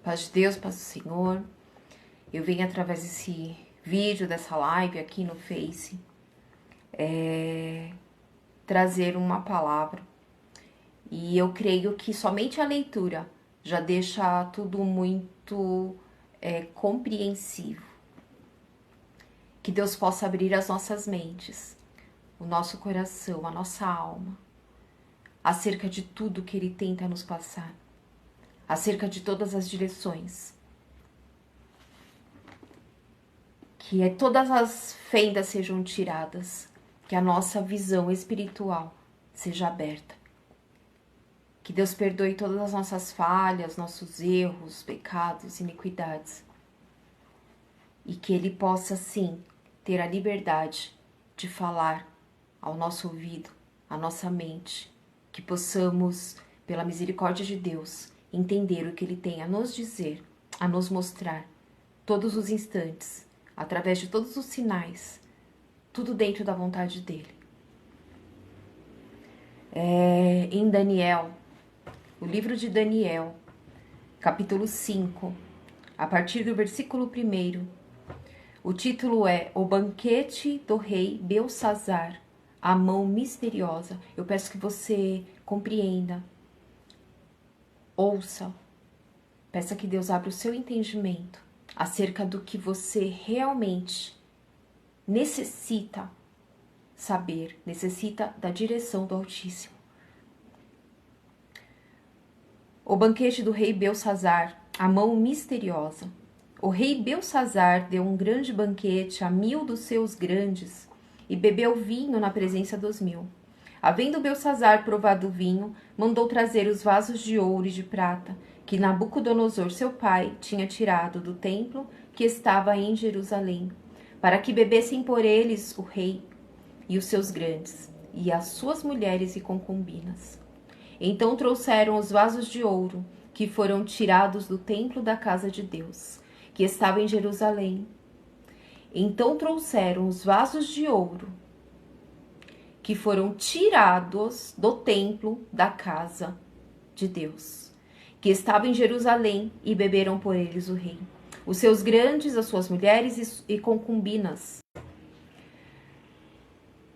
Paz de Deus, paz do Senhor. Eu venho através desse vídeo, dessa live aqui no Face, trazer uma palavra. E eu creio que somente a leitura já deixa tudo muito compreensivo. Que Deus possa abrir as nossas mentes, o nosso coração, a nossa alma, acerca de tudo que Ele tenta nos passar, acerca de todas as direções. Que todas as fendas sejam tiradas, que a nossa visão espiritual seja aberta. Que Deus perdoe todas as nossas falhas, nossos erros, pecados, iniquidades. E que Ele possa, sim, ter a liberdade de falar ao nosso ouvido, à nossa mente. Que possamos, pela misericórdia de Deus, entender o que Ele tem a nos dizer, a nos mostrar, todos os instantes, através de todos os sinais, tudo dentro da vontade dEle. Em Daniel, o livro de Daniel, capítulo 5, a partir do versículo 1, o título é O Banquete do Rei Belsazar, a Mão Misteriosa. Eu peço que você compreenda, ouça, peça que Deus abra o seu entendimento acerca do que você realmente necessita saber, necessita da direção do Altíssimo. O banquete do rei Belsazar, a mão misteriosa. O rei Belsazar deu um grande banquete a 1000 dos seus grandes e bebeu vinho na presença dos 1000. Havendo Belsazar provado o vinho, mandou trazer os vasos de ouro e de prata que Nabucodonosor, seu pai, tinha tirado do templo que estava em Jerusalém, para que bebessem por eles o rei e os seus grandes, e as suas mulheres e concubinas. Então trouxeram os vasos de ouro, que foram tirados do templo da casa de Deus, que estava em Jerusalém. Então trouxeram os vasos de ouro, que foram tirados do templo da casa de Deus, que estava em Jerusalém, e beberam por eles o rei, os seus grandes, as suas mulheres e concubinas.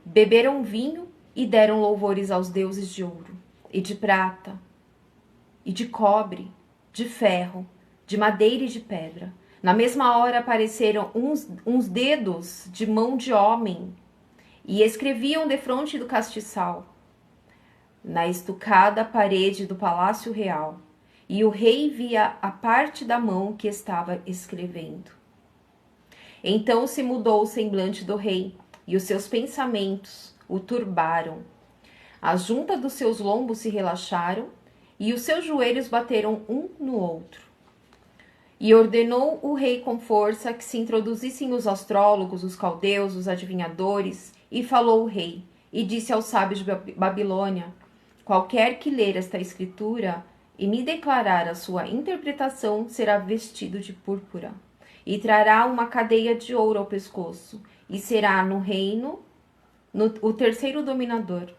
Beberam vinho e deram louvores aos deuses de ouro, e de prata, e de cobre, de ferro, de madeira e de pedra. Na mesma hora apareceram uns dedos de mão de homem, e escreviam defronte do castiçal, na estucada parede do palácio real. E o rei via a parte da mão que estava escrevendo. Então se mudou o semblante do rei, e os seus pensamentos o turbaram. As juntas dos seus lombos se relaxaram, e os seus joelhos bateram um no outro. E ordenou o rei com força que se introduzissem os astrólogos, os caldeus, os adivinhadores, e falou o rei, e disse aos sábios de Babilônia: qualquer que ler esta escritura e me declarar a sua interpretação será vestido de púrpura, e trará uma cadeia de ouro ao pescoço, e será no reino o terceiro dominador.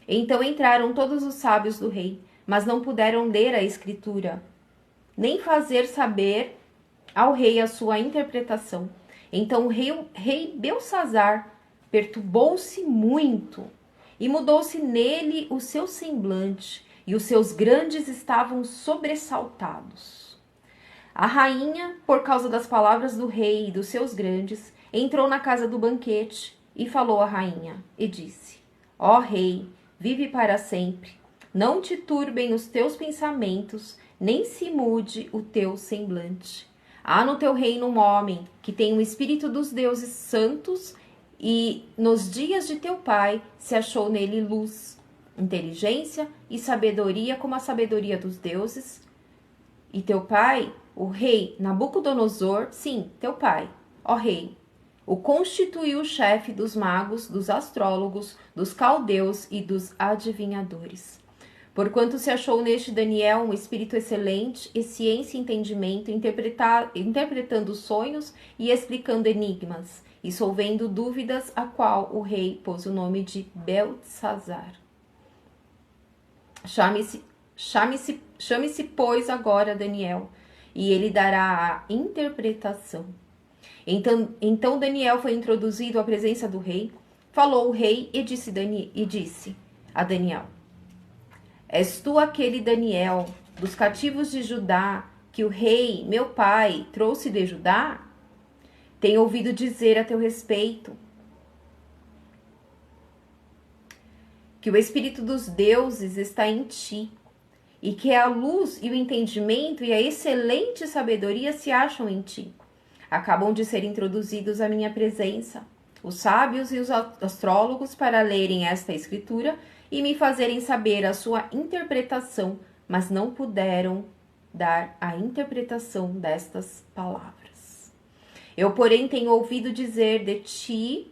Então entraram todos os sábios do rei, mas não puderam ler a escritura, nem fazer saber ao rei a sua interpretação. Então o rei Belsazar perturbou-se muito, e mudou-se nele o seu semblante, e os seus grandes estavam sobressaltados. A rainha, por causa das palavras do rei e dos seus grandes, entrou na casa do banquete e falou à rainha, e disse: ó rei, vive para sempre, não te turbem os teus pensamentos, nem se mude o teu semblante. Há no teu reino um homem que tem o espírito dos deuses santos, e nos dias de teu pai se achou nele luz, inteligência e sabedoria como a sabedoria dos deuses. E teu pai, o rei Nabucodonosor, sim, teu pai, ó rei, o constituiu chefe dos magos, dos astrólogos, dos caldeus e dos adivinhadores. Porquanto se achou neste Daniel um espírito excelente, e ciência e entendimento, interpretando sonhos e explicando enigmas, e solvendo dúvidas, a qual o rei pôs o nome de Beltesazar. Chame-se, pois, agora Daniel, e ele dará a interpretação. Então Daniel foi introduzido à presença do rei. Falou o rei e disse a Daniel: És tu aquele Daniel dos cativos de Judá que o rei, meu pai, trouxe de Judá? Tenho ouvido dizer a teu respeito que o espírito dos deuses está em ti, e que a luz e o entendimento e a excelente sabedoria se acham em ti. Acabam de ser introduzidos à minha presença os sábios e os astrólogos para lerem esta escritura e me fazerem saber a sua interpretação, mas não puderam dar a interpretação destas palavras. Eu, porém, tenho ouvido dizer de ti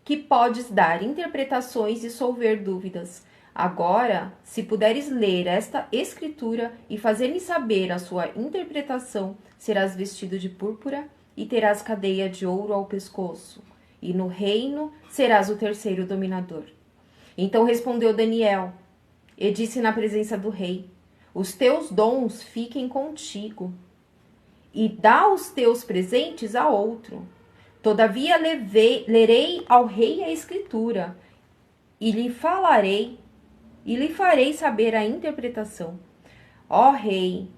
que podes dar interpretações e solver dúvidas. Agora, se puderes ler esta escritura e fazer-me saber a sua interpretação, serás vestido de púrpura e terás cadeia de ouro ao pescoço, e no reino serás o terceiro dominador. Então respondeu Daniel e disse na presença do rei: Os teus dons fiquem contigo, e dá os teus presentes a outro. Todavia lerei ao rei a escritura, e lhe falarei, e lhe farei saber a interpretação. Ó rei,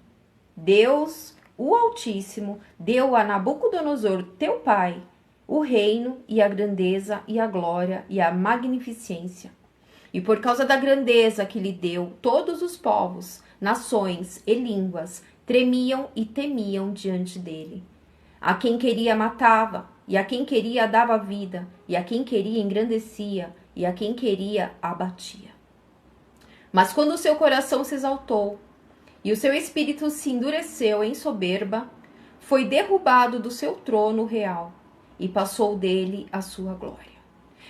Deus, o Altíssimo, deu a Nabucodonosor, teu pai, o reino e a grandeza e a glória e a magnificência. E por causa da grandeza que lhe deu, todos os povos, nações e línguas tremiam e temiam diante dele. A quem queria matava, e a quem queria dava vida, e a quem queria engrandecia, e a quem queria abatia. Mas quando o seu coração se exaltou, e o seu espírito se endureceu em soberba, foi derrubado do seu trono real, e passou dele a sua glória.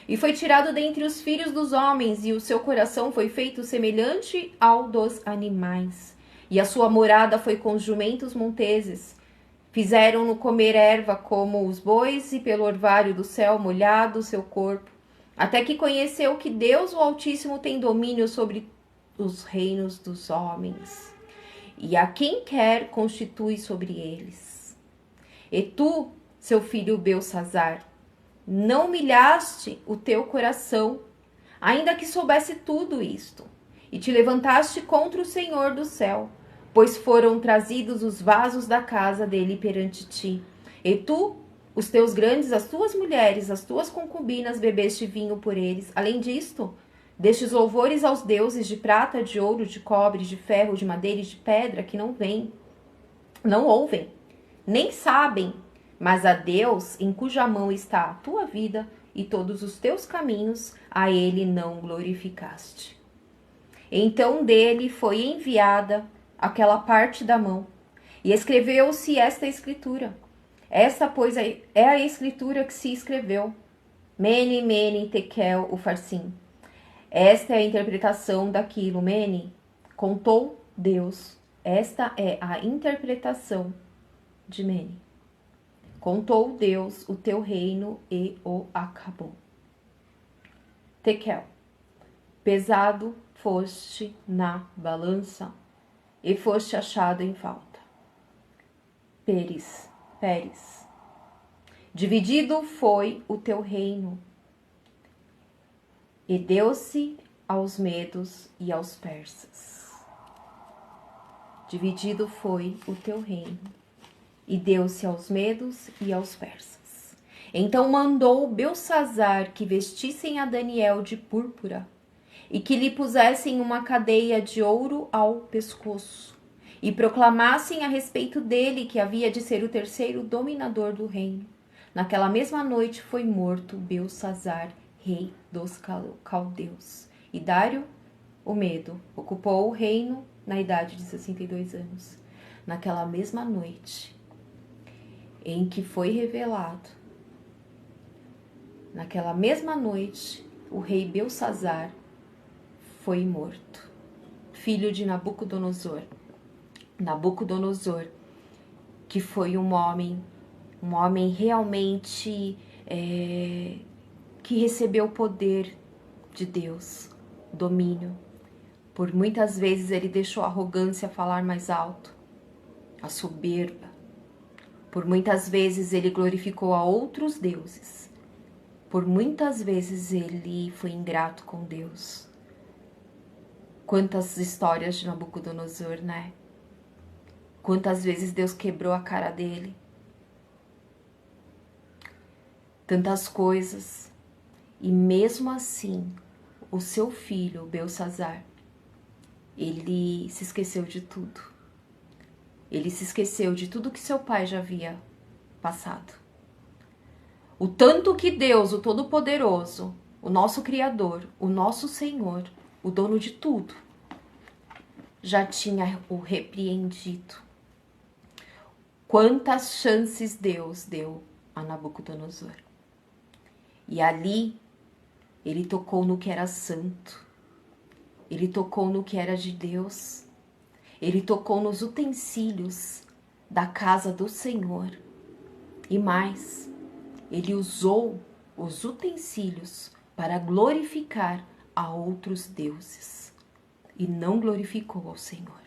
E foi tirado dentre os filhos dos homens, e o seu coração foi feito semelhante ao dos animais. E a sua morada foi com os jumentos monteses. Fizeram-no comer erva como os bois, e pelo orvalho do céu molhado o seu corpo, até que conheceu que Deus, o Altíssimo, tem domínio sobre os reinos dos homens, e a quem quer constitui sobre eles. E tu, seu filho Beltsazar, não humilhaste o teu coração, ainda que soubesse tudo isto, e te levantaste contra o Senhor do céu, pois foram trazidos os vasos da casa dele perante ti. E tu, os teus grandes, as tuas mulheres, as tuas concubinas, bebeste vinho por eles. Além disto, destes louvores aos deuses de prata, de ouro, de cobre, de ferro, de madeira e de pedra, que não ouvem, nem sabem, mas a Deus, em cuja mão está a tua vida e todos os teus caminhos, a ele não glorificaste. Então dele foi enviada aquela parte da mão, e escreveu-se esta escritura. Esta, pois, é a escritura que se escreveu. Mene, mene, tekel, ufarsim. Esta é a interpretação daquilo. Mene, contou Deus. Esta é a interpretação de Mene. Contou Deus o teu reino e o acabou. Tekel, pesado foste na balança e foste achado em falta. Peres, dividido foi o teu reino, e deu-se aos medos e aos persas. Dividido foi o teu reino, e deu-se aos medos e aos persas. Então mandou Beltsazar que vestissem a Daniel de púrpura, e que lhe pusessem uma cadeia de ouro ao pescoço, e proclamassem a respeito dele que havia de ser o terceiro dominador do reino. Naquela mesma noite foi morto Beltsazar, rei dos caldeus. E Dário, o Medo, ocupou o reino na idade de 62 anos. Naquela mesma noite em que foi revelado, naquela mesma noite, o rei Beltsazar foi morto, filho de Nabucodonosor. Nabucodonosor, que foi um homem realmente que recebeu o poder de Deus, domínio. Por muitas vezes ele deixou a arrogância falar mais alto. a soberba. Por muitas vezes ele glorificou a outros deuses. Por muitas vezes ele foi ingrato com Deus. Quantas histórias de Nabucodonosor, né? Quantas vezes Deus quebrou a cara dele. Tantas coisas. E mesmo assim, o seu filho, Beltsazar, ele se esqueceu de tudo. Ele se esqueceu de tudo que seu pai já havia passado. O tanto que Deus, o Todo-Poderoso, o nosso Criador, o nosso Senhor, o dono de tudo, já tinha o repreendido. Quantas chances Deus deu a Nabucodonosor. E ali, ele tocou no que era santo. Ele tocou no que era de Deus. Ele tocou nos utensílios da casa do Senhor. E mais, ele usou os utensílios para glorificar a outros deuses. E não glorificou ao Senhor.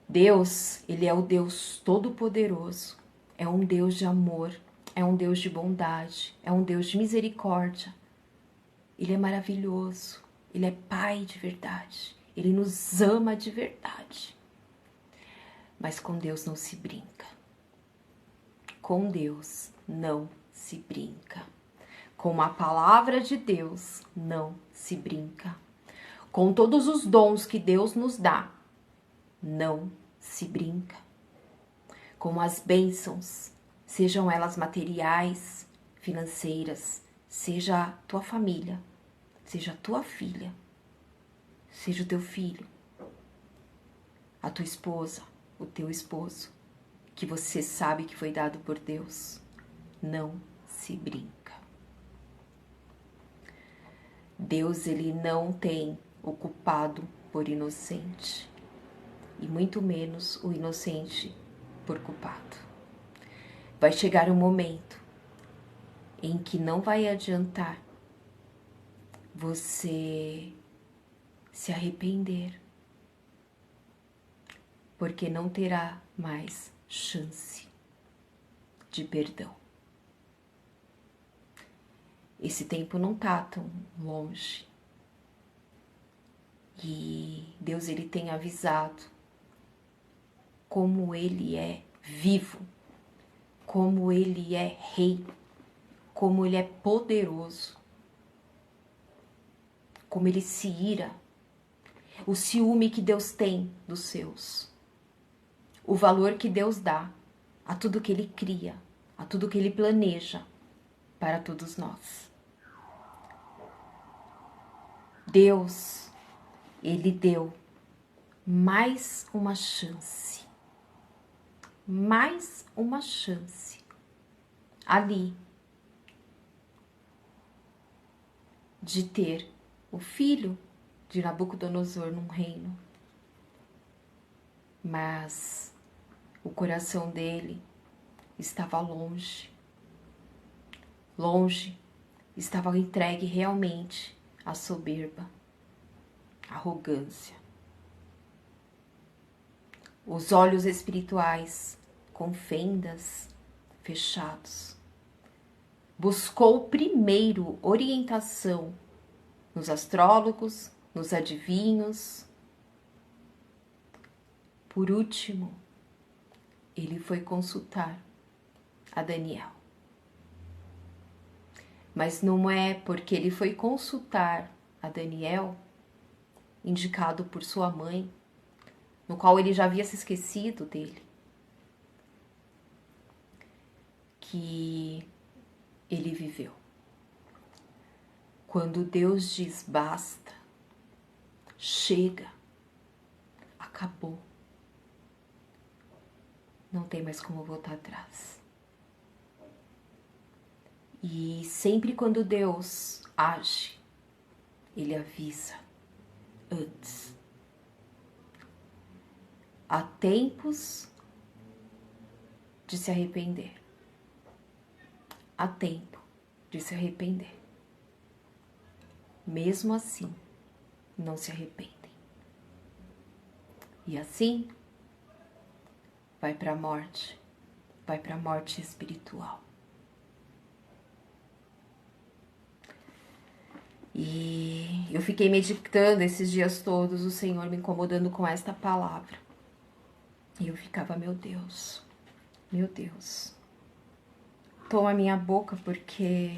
Deus, ele é o Deus Todo-Poderoso. É um Deus de amor. É um Deus de bondade. É um Deus de misericórdia. Ele é maravilhoso. Ele é Pai de verdade. Ele nos ama de verdade. Mas com Deus não se brinca. Com Deus não se brinca. Com a palavra de Deus não se brinca. Com todos os dons que Deus nos dá, não se brinca. Com as bênçãos, sejam elas materiais, financeiras, seja a tua família, seja a tua filha, seja o teu filho, a tua esposa, o teu esposo, que você sabe que foi dado por Deus, não se brinca. Deus, ele não tem o culpado por inocente, e muito menos o inocente por culpado. Vai chegar um momento em que não vai adiantar você se arrepender, porque não terá mais chance de perdão. Esse tempo não tá tão longe. E Deus, ele tem avisado como ele é vivo, como ele é rei, como ele é poderoso, como ele se ira, o ciúme que Deus tem dos seus, o valor que Deus dá a tudo que ele cria, a tudo que ele planeja para todos nós. Deus, ele deu mais uma chance ali de ter o filho de Nabucodonosor num reino. Mas o coração dele estava longe, estava entregue realmente à soberba, à arrogância. Os olhos espirituais com fendas fechados. Buscou primeiro orientação nos astrólogos, nos adivinhos. Por último, ele foi consultar a Daniel. Mas não é porque ele foi consultar a Daniel, indicado por sua mãe, no qual ele já havia se esquecido dele, que ele viveu. Quando Deus diz basta, chega, acabou, não tem mais como voltar atrás. E sempre quando Deus age, ele avisa antes. Há tempos de se arrepender. Há tempo de se arrepender. Mesmo assim, não se arrependem. E assim, vai para a morte, vai para a morte espiritual. E eu fiquei meditando esses dias todos, o Senhor me incomodando com esta palavra. E eu ficava, meu Deus, toma minha boca, porque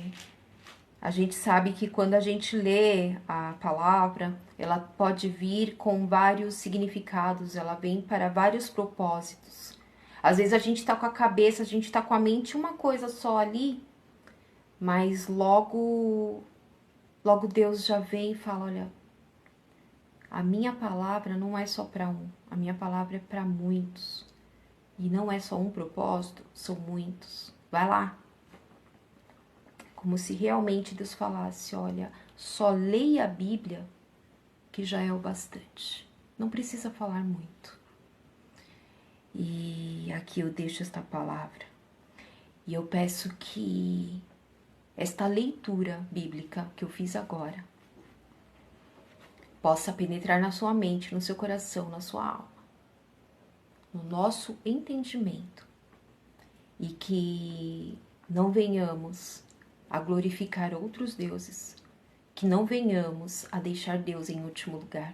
a gente sabe que quando a gente lê a palavra, ela pode vir com vários significados, ela vem para vários propósitos. Às vezes a gente tá com a cabeça, a gente tá com a mente uma coisa só ali, mas logo Deus já vem e fala, olha, a minha palavra não é só para um, a minha palavra é para muitos. E não é só um propósito, são muitos. Vai lá. Como se realmente Deus falasse, olha, só leia a Bíblia que já é o bastante. Não precisa falar muito. E aqui eu deixo esta palavra. E eu peço que esta leitura bíblica que eu fiz agora possa penetrar na sua mente, no seu coração, na sua alma, no nosso entendimento, e que não venhamos a glorificar outros deuses, que não venhamos a deixar Deus em último lugar,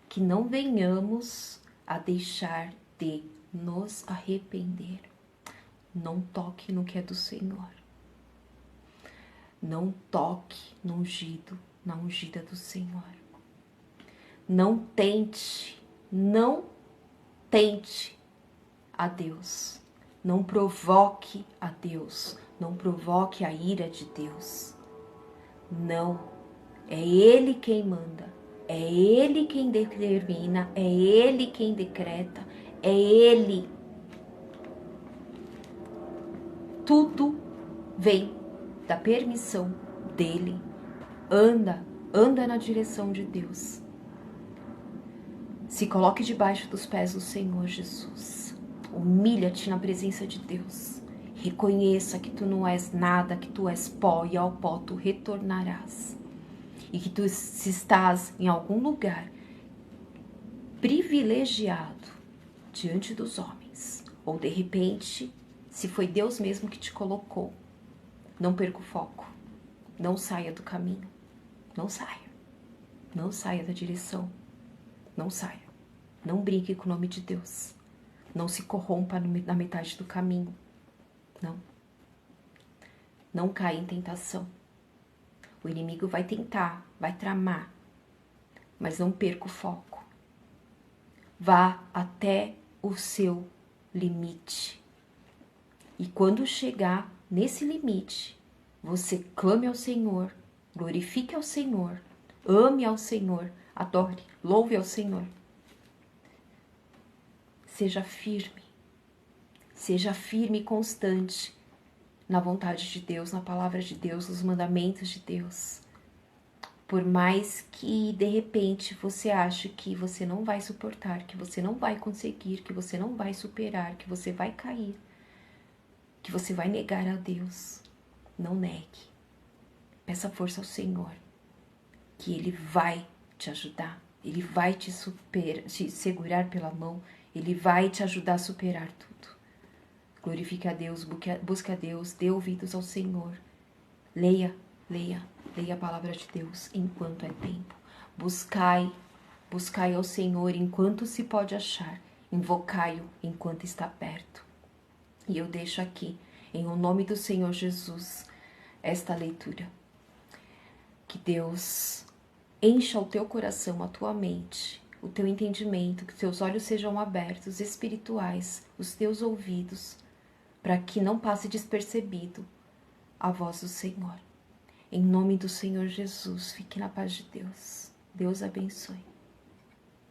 que não venhamos a deixar de nos arrepender. Não toque no que é do Senhor. Não toque no ungido, na ungida do Senhor. Não tente a Deus. Não provoque a Deus. Não provoque a ira de Deus. Não. É Ele quem manda. É Ele quem determina. É Ele quem decreta. É Ele. Tudo vem da permissão dele. Anda na direção de Deus. Se coloque debaixo dos pés do Senhor Jesus. Humilha-te na presença de Deus. Reconheça que tu não és nada, que tu és pó e ao pó tu retornarás. E que tu se estás em algum lugar privilegiado diante dos homens. Ou de repente, se foi Deus mesmo que te colocou, não perca o foco. Não saia do caminho. Não saia. Não saia da direção. Não saia. Não brinque com o nome de Deus. Não se corrompa na metade do caminho. Não. Não caia em tentação. O inimigo vai tentar, vai tramar, mas não perca o foco. Vá até o seu limite. E quando chegar nesse limite, você clame ao Senhor, glorifique ao Senhor, ame ao Senhor, adore, louve ao Senhor. Seja firme e constante na vontade de Deus, na palavra de Deus, nos mandamentos de Deus. Por mais que de repente você ache que você não vai suportar, que você não vai conseguir, que você não vai superar, que você vai cair, que você vai negar a Deus, não negue. Peça força ao Senhor, que Ele vai te ajudar, Ele vai te segurar pela mão, Ele vai te ajudar a superar tudo. Glorifique a Deus, busque a Deus, dê ouvidos ao Senhor. Leia a palavra de Deus enquanto é tempo. Buscai ao Senhor enquanto se pode achar. Invocai-o enquanto está perto. E eu deixo aqui, em o nome do Senhor Jesus, esta leitura. Que Deus encha o teu coração, a tua mente, o teu entendimento, que teus olhos sejam abertos, espirituais, os teus ouvidos, para que não passe despercebido a voz do Senhor. Em nome do Senhor Jesus, fique na paz de Deus. Deus abençoe.